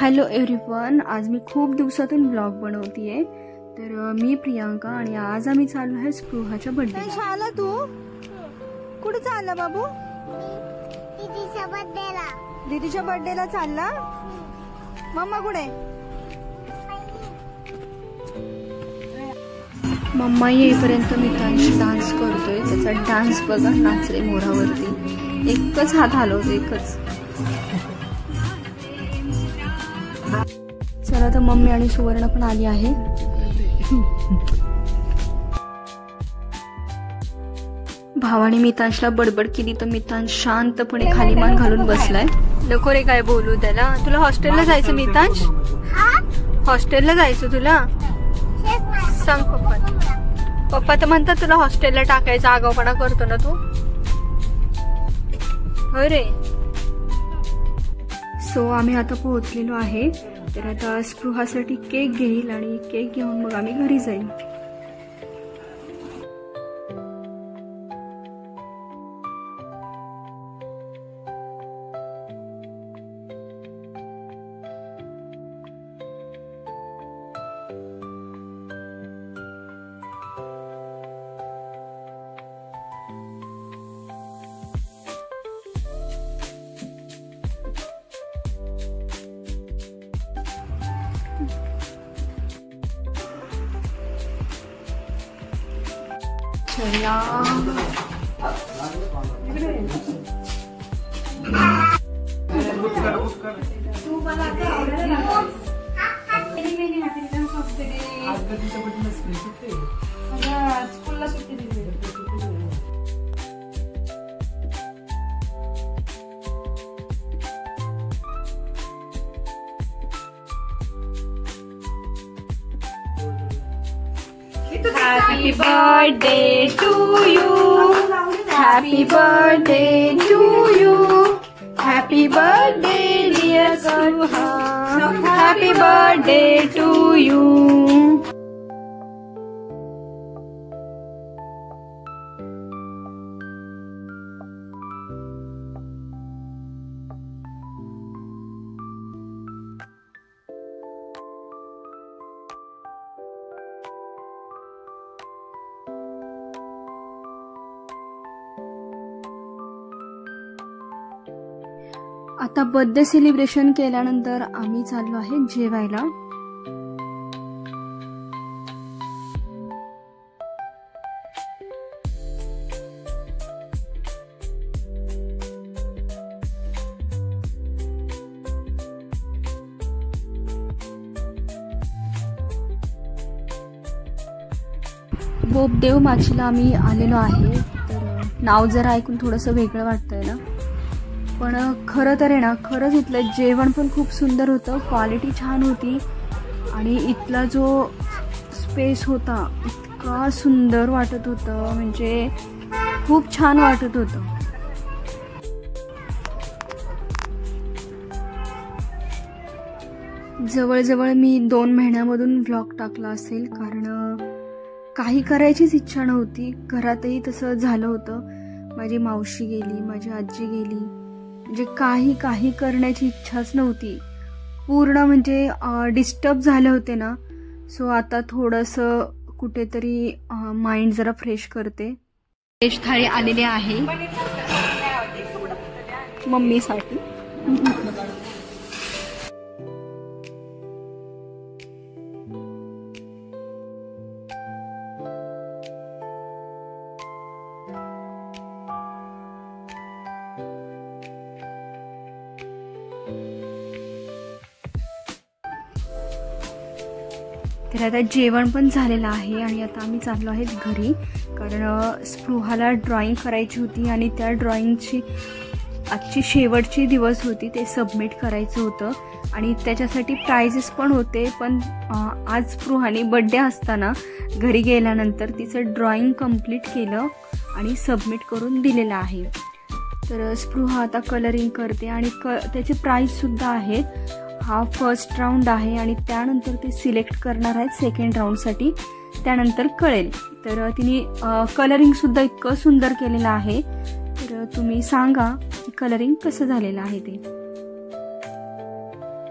Hello everyone, आज मी खूप दिवसातून ब्लॉग बनवतीये। तर मी प्रियांका आणि आज आम्ही चाललो आहे स्पृहाच्या बर्थडे। शाला तू कुठे चालला बाबू? दीदीच्या बर्थडेला चालला। मम्मा कुठे? मम्मा येईपर्यंत मित्रांशी डान्स करतोय। त्याचा डान्स बघा, नाच रे मोरावरती। एकच हात हलवतो, एकच। चला तर मम्मी आणि सुवर्ण पण आली आहे। भावाने मितांशला बडबड केली तर मितांश शांतपणे खाली मान घालून बसलाय। नको रे काय बोलू त्याला। तुला हॉस्टेलला जायचं मितांश? हॉस्टेलला जायचं तुला? सांग पप्पा। पप्पा तर म्हणतात तुला हॉस्टेलला टाकायचं, आगाऊपणा करतो ना तू। होय रे। सो आम्ही आता पोहोचलेलो आहे। तर आता स्पृहासाठी केक घेईल आणि केक घेऊन मग आम्ही घरी जाईल। Happy birthday to you. Happy birthday to you. Happy birthday dear Spruha. Happy birthday to you. आता बर्थडे सेलिब्रेशन केल्यानंतर आम्ही चाललो आहे जेवायला। बोबदेव माचीला आम्ही आलेलो आहे। तर नाव जरा ऐकून थोडंसं वेगळं वाटतंय ना, पण खरं तर आहे ना, खरंच इथलं जेवण पण खूप सुंदर होतं, क्वालिटी छान होती आणि इथला जो स्पेस होता इतका सुंदर वाटत होतं, म्हणजे खूप छान वाटत होतं। जवळजवळ मी 2 महिन्यामधून व्लॉग टाकला असेल, कारण काही करायचीच इच्छा नव्हती। घरातही तसं झालं होतं। माझी मावशी गेली, माझी आजी गेली, म्हणजे काही करण्याची इच्छाच नव्हती। पूर्ण म्हणजे डिस्टर्ब झाले होते ना। सो आता थोडंसं कुठेतरी माइंड जरा फ्रेश करते। फ्रेश थाळी आलेली आहे मम्मीसाठी। तर आता जेवण पण झालेलं आहे आणि आता आम्ही चाललो आहेत घरी, कारण स्पृहाला ड्रॉइंग करायची होती आणि त्या ड्रॉइंगची आजची शेवटची दिवस होती, ते सबमिट करायचं होतं आणि त्याच्यासाठी प्राइजेस पण होते। पण आज स्पृहाने बर्थडे असताना घरी गेल्यानंतर तिचं ड्रॉइंग कंप्लीट केलं आणि सबमिट करून दिलेलं आहे। तर स्पृहा आता कलरिंग करते आणि त्याचे प्राइजसुद्धा आहेत। हा फर्स्ट राऊंड आहे आणि त्यानंतर ते सिलेक्ट करणार आहेत सेकंड राऊंडसाठी, त्यानंतर कळेल। तर तिने कलरिंगसुद्धा इतकं सुंदर केलेलं आहे। तर तुम्ही सांगा की कलरिंग कसं झालेलं आहे ते।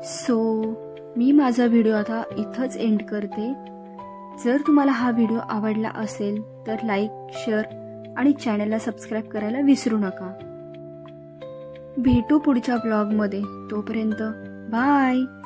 सो मी माझा व्हिडिओ आता इथंच एंड करते. जर तुम्हाला हा व्हिडिओ आवडला असेल तर लाईक, शेअर आणि चॅनलला सबस्क्राईब करायला विसरू नका. भेटू पुढच्या ब्लॉगमध्ये. तोपर्यंत बाय.